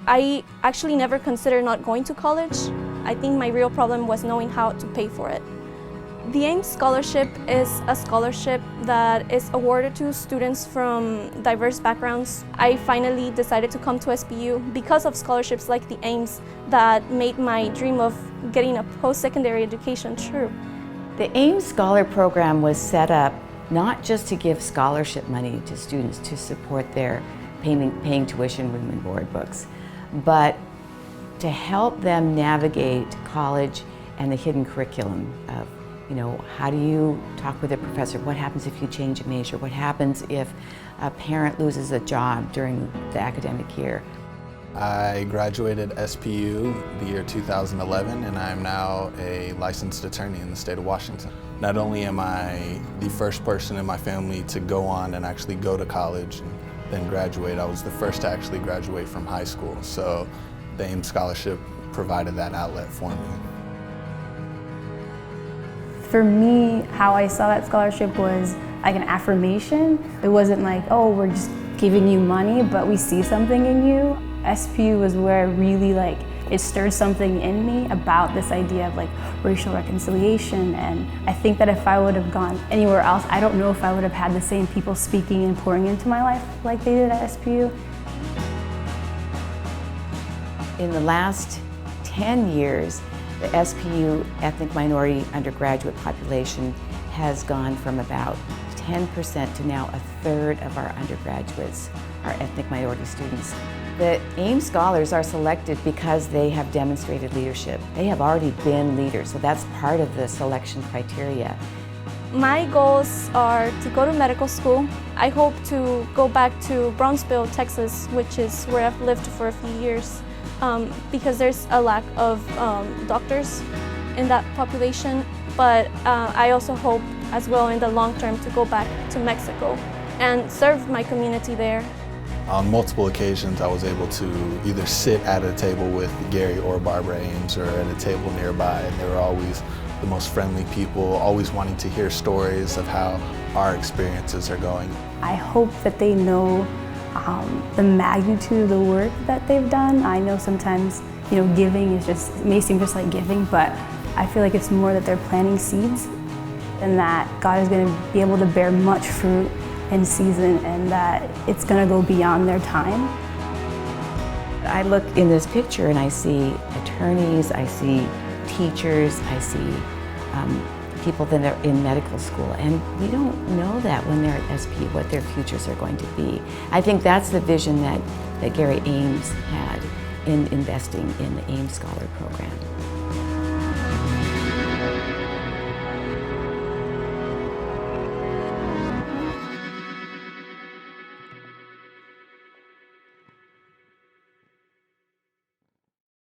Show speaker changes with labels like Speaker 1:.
Speaker 1: I actually never considered not going to college. I think my real problem was knowing how to pay for it. The Ames Scholarship is a scholarship that is awarded to students from diverse backgrounds. I finally decided to come to SPU because of scholarships like the Ames that made my dream of getting a post-secondary education true.
Speaker 2: The Ames Scholar Program was set up not just to give scholarship money to students to support their paying tuition, room and board books, but to help them navigate college and the hidden curriculum of, how do you talk with a professor? What happens if you change a major? What happens if a parent loses a job during the academic year?
Speaker 3: I graduated SPU the year 2011, and I'm now a licensed attorney in the state of Washington. Not only am I the first person in my family to go on and actually go to college and then graduate, I was the first to actually graduate from high school. So the Ames Scholarship provided that outlet for me.
Speaker 4: For me, how I saw that scholarship was like an affirmation. It wasn't like, oh, we're just giving you money, but we see something in you. SPU was where really it stirred something in me about this idea of racial reconciliation, and I think that if I would have gone anywhere else, I don't know if I would have had the same people speaking and pouring into my life like they did at SPU.
Speaker 2: In the last 10 years, the SPU ethnic minority undergraduate population has gone from about 10% to now 1/3 of our undergraduates are ethnic minority students. The Ames Scholars are selected because they have demonstrated leadership. They have already been leaders, so that's part of the selection criteria.
Speaker 1: My goals are to go to medical school. I hope to go back to Brownsville, Texas, which is where I've lived for a few years, because there's a lack of doctors in that population. But I also hope as well in the long term to go back to Mexico and serve my community there.
Speaker 3: On multiple occasions, I was able to either sit at a table with Gary or Barbara Ames or at a table nearby, and they were always the most friendly people, always wanting to hear stories of how our experiences are going.
Speaker 4: I hope that they know the magnitude of the work that they've done. I know sometimes, giving is it may seem just like giving, but I feel like it's more that they're planting seeds and that God is going to be able to bear much fruit in season, and that it's going to go beyond their time.
Speaker 2: I look in this picture and I see attorneys, I see teachers, I see people that are in medical school, and we don't know that when they're at SP what their futures are going to be. I think that's the vision that Gary Ames had in investing in the Ames Scholar Program.